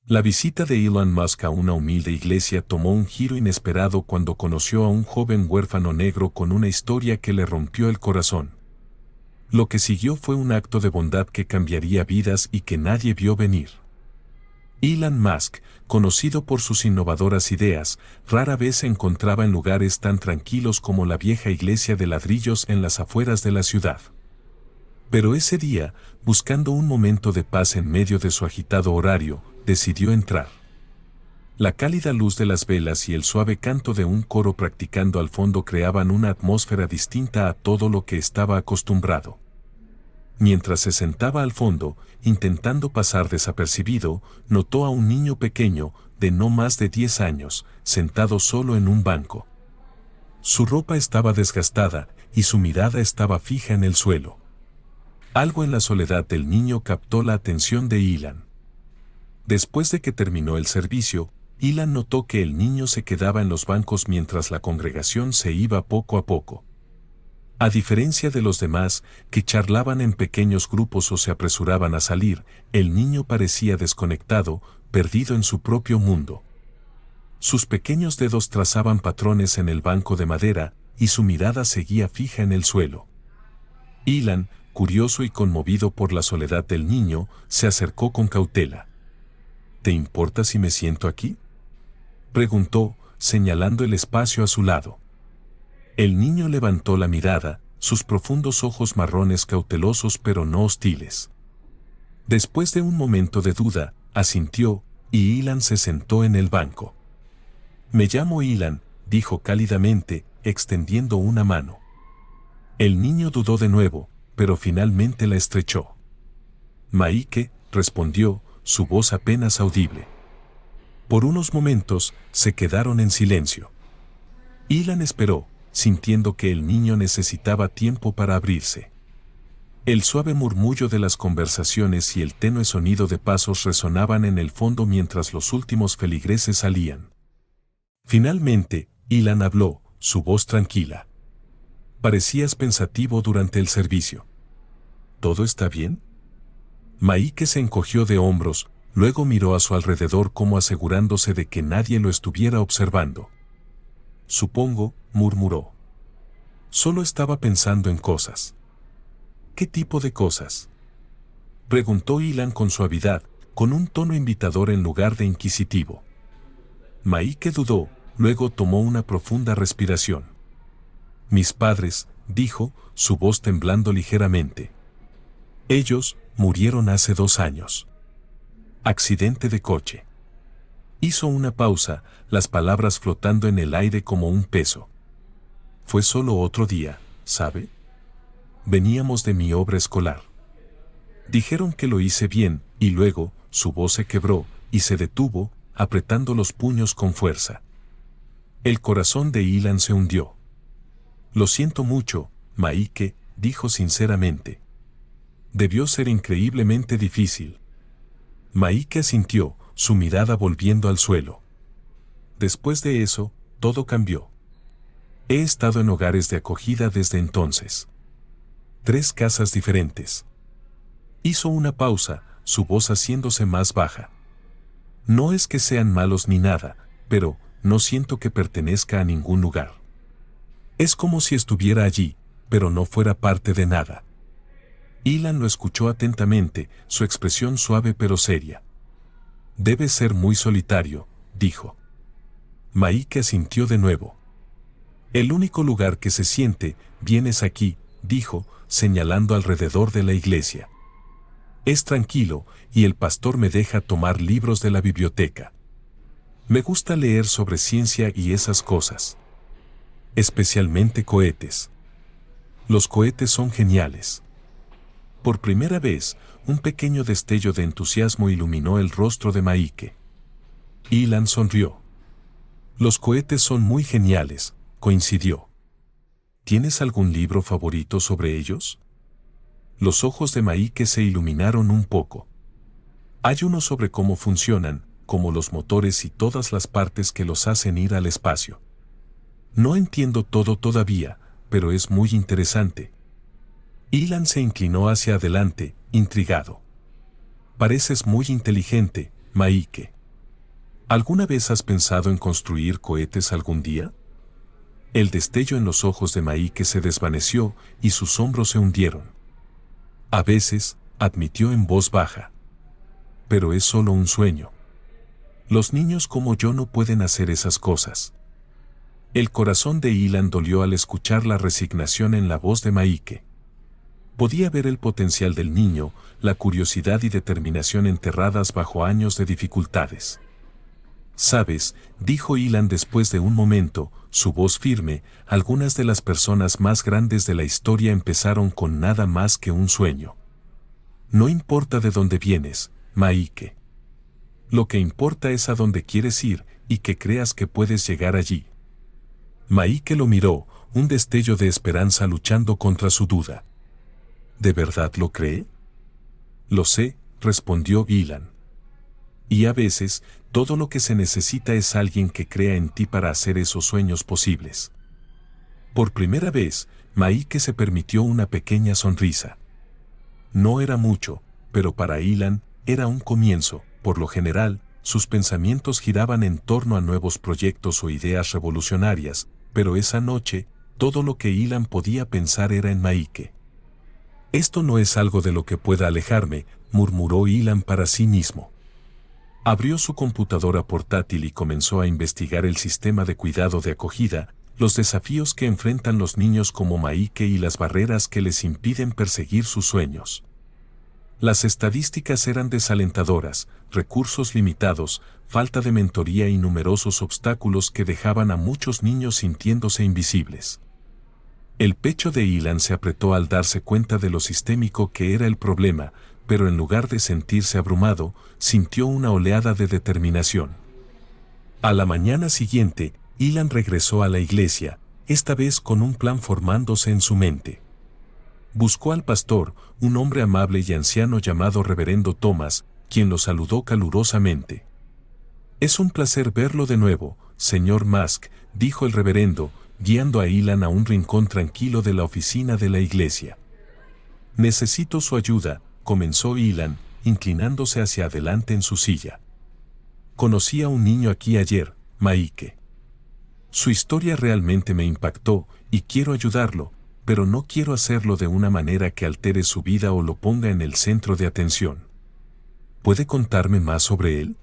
La visita de Elon Musk a una humilde iglesia tomó un giro inesperado cuando conoció a un joven huérfano negro con una historia que le rompió el corazón. Lo que siguió fue un acto de bondad que cambiaría vidas y que nadie vio venir. Elon Musk, conocido por sus innovadoras ideas, rara vez se encontraba en lugares tan tranquilos como la vieja iglesia de ladrillos en las afueras de la ciudad. Pero ese día, buscando un momento de paz en medio de su agitado horario, decidió entrar. La cálida luz de las velas y el suave canto de un coro practicando al fondo creaban una atmósfera distinta a todo lo que estaba acostumbrado. Mientras se sentaba al fondo, intentando pasar desapercibido, notó a un niño pequeño, de no más de 10 años, sentado solo en un banco. Su ropa estaba desgastada y su mirada estaba fija en el suelo. Algo en la soledad del niño captó la atención de Elon. Después de que terminó el servicio, Elon notó que el niño se quedaba en los bancos mientras la congregación se iba poco a poco. A diferencia de los demás, que charlaban en pequeños grupos o se apresuraban a salir, el niño parecía desconectado, perdido en su propio mundo. Sus pequeños dedos trazaban patrones en el banco de madera, y su mirada seguía fija en el suelo. Elon, curioso y conmovido por la soledad del niño, se acercó con cautela. ¿Te importa si me siento aquí?, preguntó, señalando el espacio a su lado. El niño levantó la mirada, sus profundos ojos marrones cautelosos pero no hostiles. Después de un momento de duda, asintió, y Elon se sentó en el banco. «Me llamo Elon», dijo cálidamente, extendiendo una mano. El niño dudó de nuevo, pero finalmente la estrechó. «Maike», respondió, su voz apenas audible. Por unos momentos, se quedaron en silencio. Elon esperó, sintiendo que el niño necesitaba tiempo para abrirse. El suave murmullo de las conversaciones y el tenue sonido de pasos resonaban en el fondo mientras los últimos feligreses salían. Finalmente, Elon habló, su voz tranquila. «Parecías pensativo durante el servicio. ¿Todo está bien?». Maike se encogió de hombros, luego miró a su alrededor como asegurándose de que nadie lo estuviera observando. «Supongo», murmuró. «Solo estaba pensando en cosas». «¿Qué tipo de cosas?», preguntó Elon con suavidad, con un tono invitador en lugar de inquisitivo. Maike dudó, luego tomó una profunda respiración. «Mis padres», dijo, su voz temblando ligeramente. «Ellos murieron hace 2 años. Accidente de coche». Hizo una pausa, las palabras flotando en el aire como un peso. «Fue solo otro día, ¿sabe? Veníamos de mi obra escolar. Dijeron que lo hice bien», y luego, su voz se quebró, y se detuvo, apretando los puños con fuerza. El corazón de Elon se hundió. «Lo siento mucho, Maike», dijo sinceramente. «Debió ser increíblemente difícil». Maike asintió, su mirada volviendo al suelo. «Después de eso, todo cambió. He estado en hogares de acogida desde entonces. 3 casas diferentes». Hizo una pausa, su voz haciéndose más baja. «No es que sean malos ni nada, pero no siento que pertenezca a ningún lugar. Es como si estuviera allí, pero no fuera parte de nada». Elon lo escuchó atentamente, su expresión suave pero seria. «Debe ser muy solitario», dijo. Maike asintió de nuevo. «El único lugar que se siente bien es aquí», dijo, señalando alrededor de la iglesia. «Es tranquilo, y el pastor me deja tomar libros de la biblioteca. Me gusta leer sobre ciencia y esas cosas. Especialmente cohetes. Los cohetes son geniales». Por primera vez, un pequeño destello de entusiasmo iluminó el rostro de Maike. Elon sonrió. «Los cohetes son muy geniales», coincidió. «¿Tienes algún libro favorito sobre ellos?». Los ojos de Maike se iluminaron un poco. «Hay uno sobre cómo funcionan, como los motores y todas las partes que los hacen ir al espacio. No entiendo todo todavía, pero es muy interesante». Elon se inclinó hacia adelante, intrigado. «Pareces muy inteligente, Maike». ¿Alguna vez has pensado en construir cohetes algún día? El destello en los ojos de Maike se desvaneció y sus hombros se hundieron. A veces, admitió en voz baja. Pero es solo un sueño. Los niños como yo no pueden hacer esas cosas. El corazón de Ilan dolió al escuchar la resignación en la voz de Maike. Podía ver el potencial del niño, la curiosidad y determinación enterradas bajo años de dificultades. «Sabes», dijo Ilan después de un momento, su voz firme, algunas de las personas más grandes de la historia empezaron con nada más que un sueño. No importa de dónde vienes, Maike. Lo que importa es a dónde quieres ir y que creas que puedes llegar allí. Maike lo miró, un destello de esperanza luchando contra su duda. ¿De verdad lo cree? Lo sé, respondió Ilan. Y a veces, todo lo que se necesita es alguien que crea en ti para hacer esos sueños posibles. Por primera vez, Maike se permitió una pequeña sonrisa. No era mucho, pero para Ilan, era un comienzo. Por lo general, sus pensamientos giraban en torno a nuevos proyectos o ideas revolucionarias, pero esa noche, todo lo que Ilan podía pensar era en Maike. Esto no es algo de lo que pueda alejarme, murmuró Ilan para sí mismo. Abrió su computadora portátil y comenzó a investigar el sistema de cuidado de acogida, los desafíos que enfrentan los niños como Maike y las barreras que les impiden perseguir sus sueños. Las estadísticas eran desalentadoras, recursos limitados, falta de mentoría y numerosos obstáculos que dejaban a muchos niños sintiéndose invisibles. El pecho de Ilan se apretó al darse cuenta de lo sistémico que era el problema, pero en lugar de sentirse abrumado, sintió una oleada de determinación. A la mañana siguiente, Ilan regresó a la iglesia, esta vez con un plan formándose en su mente. Buscó al pastor, un hombre amable y anciano llamado Reverendo Thomas, quien lo saludó calurosamente. «Es un placer verlo de nuevo, señor Musk», dijo el reverendo, guiando a Ilan a un rincón tranquilo de la oficina de la iglesia. «Necesito su ayuda», comenzó Ilan, inclinándose hacia adelante en su silla. «Conocí a un niño aquí ayer, Maike. Su historia realmente me impactó y quiero ayudarlo, pero no quiero hacerlo de una manera que altere su vida o lo ponga en el centro de atención. ¿Puede contarme más sobre él?».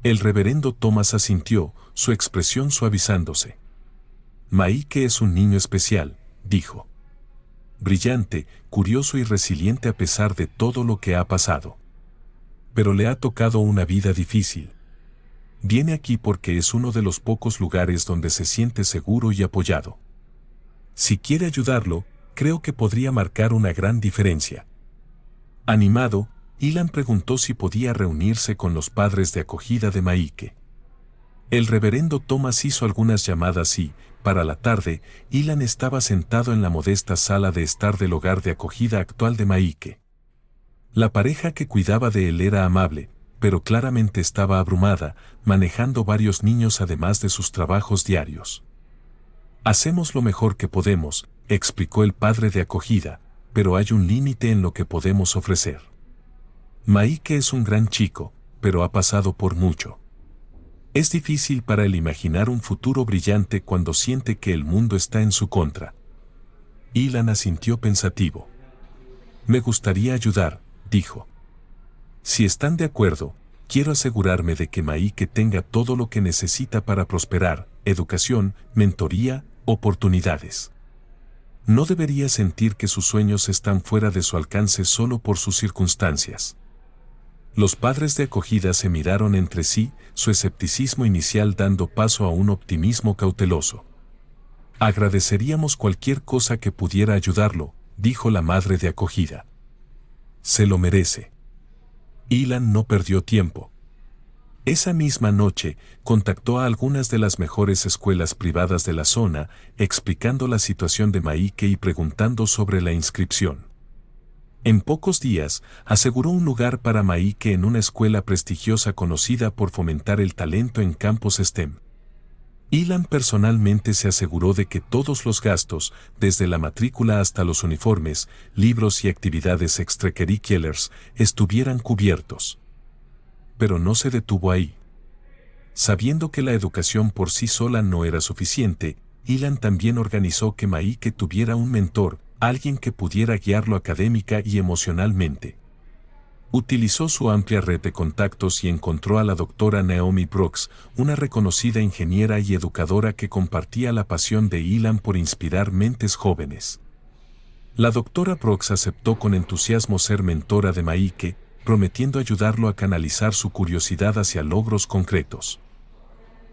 El reverendo Thomas asintió, su expresión suavizándose. «Maike es un niño especial», dijo. «Brillante, curioso y resiliente a pesar de todo lo que ha pasado. Pero le ha tocado una vida difícil. Viene aquí porque es uno de los pocos lugares donde se siente seguro y apoyado. Si quiere ayudarlo, creo que podría marcar una gran diferencia». Animado, Ilan preguntó si podía reunirse con los padres de acogida de Maike. El reverendo Thomas hizo algunas llamadas y, para la tarde, Ilan estaba sentado en la modesta sala de estar del hogar de acogida actual de Maike. La pareja que cuidaba de él era amable, pero claramente estaba abrumada, manejando varios niños además de sus trabajos diarios. «Hacemos lo mejor que podemos», explicó el padre de acogida, «pero hay un límite en lo que podemos ofrecer. Maike es un gran chico, pero ha pasado por mucho. Es difícil para él imaginar un futuro brillante cuando siente que el mundo está en su contra». Ilan asintió pensativo. «Me gustaría ayudar», dijo. «Si están de acuerdo, quiero asegurarme de que Maike tenga todo lo que necesita para prosperar: educación, mentoría, oportunidades. No debería sentir que sus sueños están fuera de su alcance solo por sus circunstancias». Los padres de acogida se miraron entre sí, su escepticismo inicial dando paso a un optimismo cauteloso. «Agradeceríamos cualquier cosa que pudiera ayudarlo», dijo la madre de acogida. «Se lo merece». Ilan no perdió tiempo. Esa misma noche, contactó a algunas de las mejores escuelas privadas de la zona, explicando la situación de Maike y preguntando sobre la inscripción. En pocos días, aseguró un lugar para Maike en una escuela prestigiosa conocida por fomentar el talento en campos STEM. Ilan personalmente se aseguró de que todos los gastos, desde la matrícula hasta los uniformes, libros y actividades extracurriculares, estuvieran cubiertos. Pero no se detuvo ahí. Sabiendo que la educación por sí sola no era suficiente, Ilan también organizó que Maike tuviera un mentor, alguien que pudiera guiarlo académica y emocionalmente. Utilizó su amplia red de contactos y encontró a la doctora Naomi Brooks, una reconocida ingeniera y educadora que compartía la pasión de Ilan por inspirar mentes jóvenes. La doctora Brooks aceptó con entusiasmo ser mentora de Maike, prometiendo ayudarlo a canalizar su curiosidad hacia logros concretos.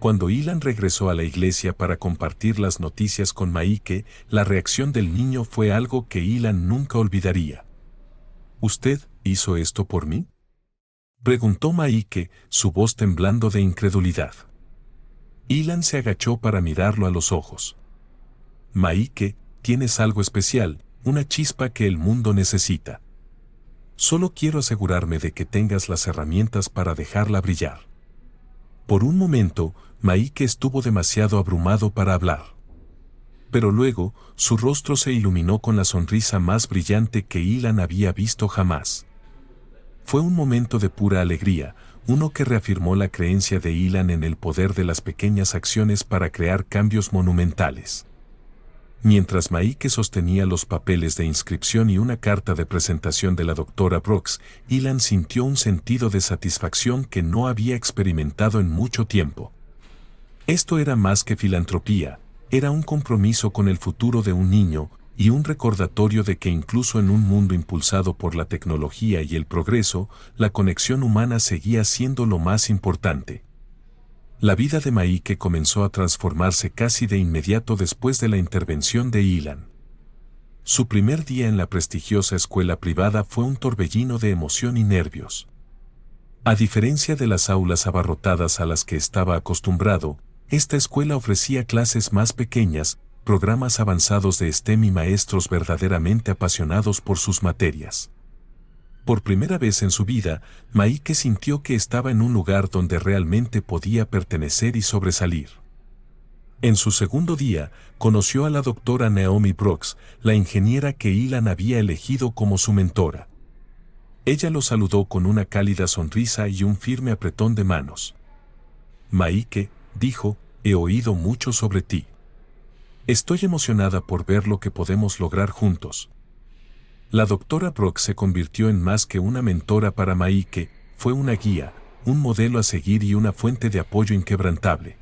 Cuando Ilan regresó a la iglesia para compartir las noticias con Maike, la reacción del niño fue algo que Ilan nunca olvidaría. ¿Usted hizo esto por mí?, preguntó Maike, su voz temblando de incredulidad. Ilan se agachó para mirarlo a los ojos. Maike, tienes algo especial, una chispa que el mundo necesita. Solo quiero asegurarme de que tengas las herramientas para dejarla brillar. Por un momento, Maike estuvo demasiado abrumado para hablar. Pero luego, su rostro se iluminó con la sonrisa más brillante que Ilan había visto jamás. Fue un momento de pura alegría, uno que reafirmó la creencia de Ilan en el poder de las pequeñas acciones para crear cambios monumentales. Mientras Maike sostenía los papeles de inscripción y una carta de presentación de la doctora Brooks, Ilan sintió un sentido de satisfacción que no había experimentado en mucho tiempo. Esto era más que filantropía, era un compromiso con el futuro de un niño y un recordatorio de que incluso en un mundo impulsado por la tecnología y el progreso, la conexión humana seguía siendo lo más importante. La vida de Maike comenzó a transformarse casi de inmediato después de la intervención de Ilan. Su primer día en la prestigiosa escuela privada fue un torbellino de emoción y nervios. A diferencia de las aulas abarrotadas a las que estaba acostumbrado, esta escuela ofrecía clases más pequeñas, programas avanzados de STEM y maestros verdaderamente apasionados por sus materias. Por primera vez en su vida, Maike sintió que estaba en un lugar donde realmente podía pertenecer y sobresalir. En su segundo día, conoció a la doctora Naomi Brooks, la ingeniera que Ilan había elegido como su mentora. Ella lo saludó con una cálida sonrisa y un firme apretón de manos. Maike, dijo, he oído mucho sobre ti. Estoy emocionada por ver lo que podemos lograr juntos. La doctora Brooks se convirtió en más que una mentora para Maike, fue una guía, un modelo a seguir y una fuente de apoyo inquebrantable.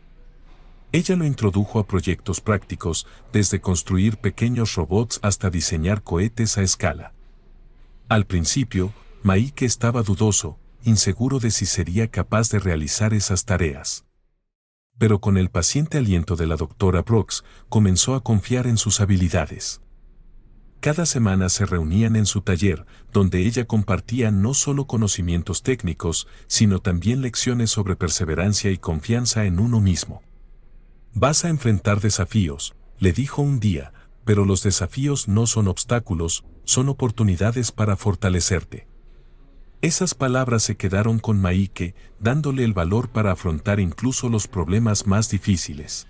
Ella lo introdujo a proyectos prácticos, desde construir pequeños robots hasta diseñar cohetes a escala. Al principio, Maike estaba dudoso, inseguro de si sería capaz de realizar esas tareas. Pero con el paciente aliento de la doctora Brooks, comenzó a confiar en sus habilidades. Cada semana se reunían en su taller, donde ella compartía no solo conocimientos técnicos, sino también lecciones sobre perseverancia y confianza en uno mismo. Vas a enfrentar desafíos, le dijo un día, pero los desafíos no son obstáculos, son oportunidades para fortalecerte. Esas palabras se quedaron con Maike, dándole el valor para afrontar incluso los problemas más difíciles.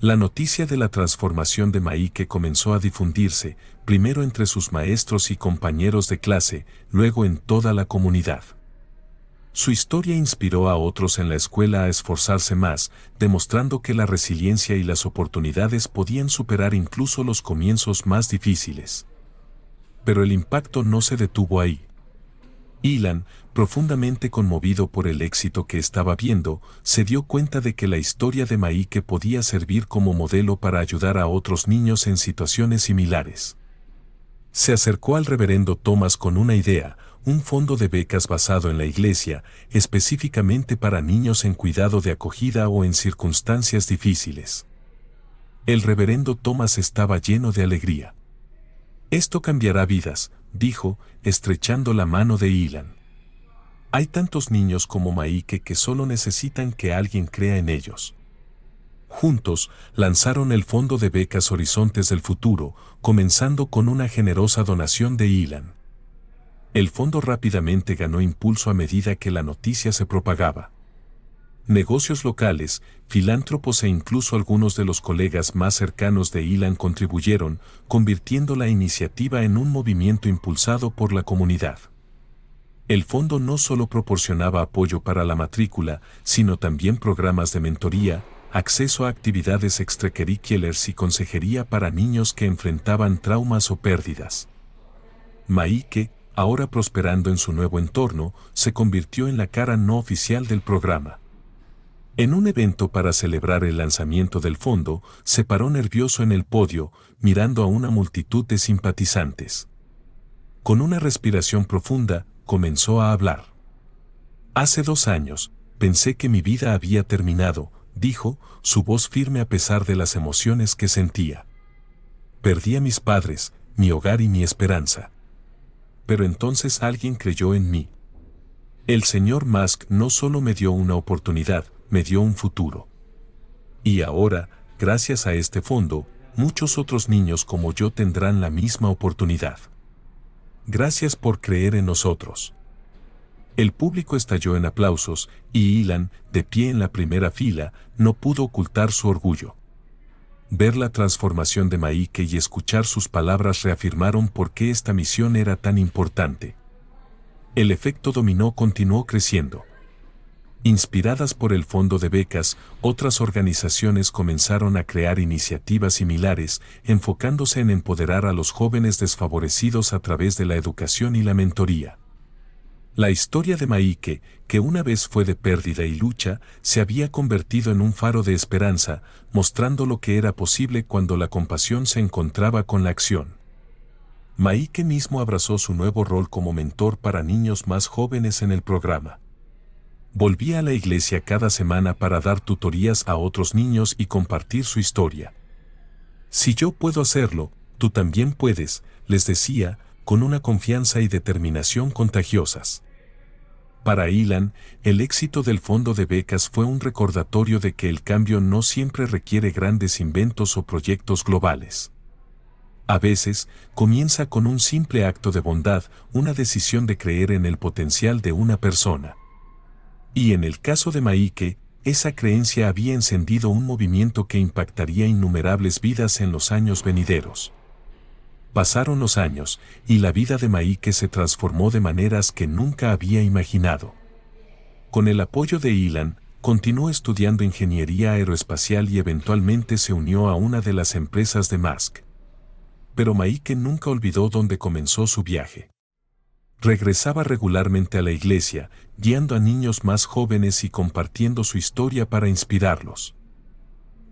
La noticia de la transformación de Maike comenzó a difundirse, primero entre sus maestros y compañeros de clase, luego en toda la comunidad. Su historia inspiró a otros en la escuela a esforzarse más, demostrando que la resiliencia y las oportunidades podían superar incluso los comienzos más difíciles. Pero el impacto no se detuvo ahí. Ilan, profundamente conmovido por el éxito que estaba viendo, se dio cuenta de que la historia de Maike podía servir como modelo para ayudar a otros niños en situaciones similares. Se acercó al reverendo Thomas con una idea, un fondo de becas basado en la iglesia, específicamente para niños en cuidado de acogida o en circunstancias difíciles. El reverendo Thomas estaba lleno de alegría. Esto cambiará vidas, dijo, estrechando la mano de Ilan. Hay tantos niños como Maike que solo necesitan que alguien crea en ellos. Juntos, lanzaron el Fondo de Becas Horizontes del Futuro, comenzando con una generosa donación de Ilan. El fondo rápidamente ganó impulso a medida que la noticia se propagaba. Negocios locales, filántropos e incluso algunos de los colegas más cercanos de Ilan contribuyeron, convirtiendo la iniciativa en un movimiento impulsado por la comunidad. El fondo no solo proporcionaba apoyo para la matrícula, sino también programas de mentoría, acceso a actividades extracurriculares y consejería para niños que enfrentaban traumas o pérdidas. Maike, ahora prosperando en su nuevo entorno, se convirtió en la cara no oficial del programa. En un evento para celebrar el lanzamiento del fondo, se paró nervioso en el podio, mirando a una multitud de simpatizantes. Con una respiración profunda, comenzó a hablar. Hace 2 años, pensé que mi vida había terminado, dijo, su voz firme a pesar de las emociones que sentía. Perdí a mis padres, mi hogar y mi esperanza. Pero entonces alguien creyó en mí. El señor Musk no solo me dio una oportunidad, me dio un futuro. Y ahora, gracias a este fondo, muchos otros niños como yo tendrán la misma oportunidad. Gracias por creer en nosotros. El público estalló en aplausos, y Ilan, de pie en la primera fila, no pudo ocultar su orgullo. Ver la transformación de Maike y escuchar sus palabras reafirmaron por qué esta misión era tan importante. El efecto dominó continuó creciendo. Inspiradas por el fondo de becas, otras organizaciones comenzaron a crear iniciativas similares, enfocándose en empoderar a los jóvenes desfavorecidos a través de la educación y la mentoría. La historia de Maike, que una vez fue de pérdida y lucha, se había convertido en un faro de esperanza, mostrando lo que era posible cuando la compasión se encontraba con la acción. Maike mismo abrazó su nuevo rol como mentor para niños más jóvenes en el programa. Volvía a la iglesia cada semana para dar tutorías a otros niños y compartir su historia. Si yo puedo hacerlo, tú también puedes, les decía, con una confianza y determinación contagiosas. Para Ilan, el éxito del fondo de becas fue un recordatorio de que el cambio no siempre requiere grandes inventos o proyectos globales. A veces, comienza con un simple acto de bondad, una decisión de creer en el potencial de una persona. Y en el caso de Maike, esa creencia había encendido un movimiento que impactaría innumerables vidas en los años venideros. Pasaron los años, y la vida de Maike se transformó de maneras que nunca había imaginado. Con el apoyo de Ilan, continuó estudiando ingeniería aeroespacial y eventualmente se unió a una de las empresas de Musk. Pero Maike nunca olvidó dónde comenzó su viaje. Regresaba regularmente a la iglesia, guiando a niños más jóvenes y compartiendo su historia para inspirarlos.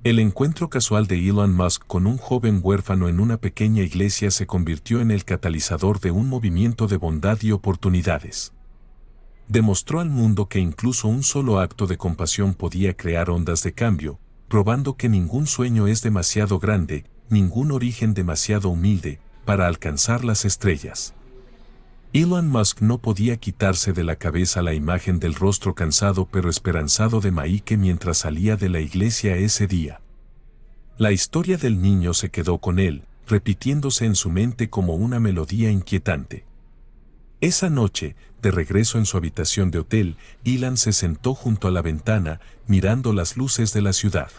El encuentro casual de Elon Musk con un joven huérfano en una pequeña iglesia se convirtió en el catalizador de un movimiento de bondad y oportunidades. Demostró al mundo que incluso un solo acto de compasión podía crear ondas de cambio, probando que ningún sueño es demasiado grande, ningún origen demasiado humilde, para alcanzar las estrellas. Elon Musk no podía quitarse de la cabeza la imagen del rostro cansado pero esperanzado de Maike mientras salía de la iglesia ese día. La historia del niño se quedó con él, repitiéndose en su mente como una melodía inquietante. Esa noche, de regreso en su habitación de hotel, Ilan se sentó junto a la ventana, mirando las luces de la ciudad.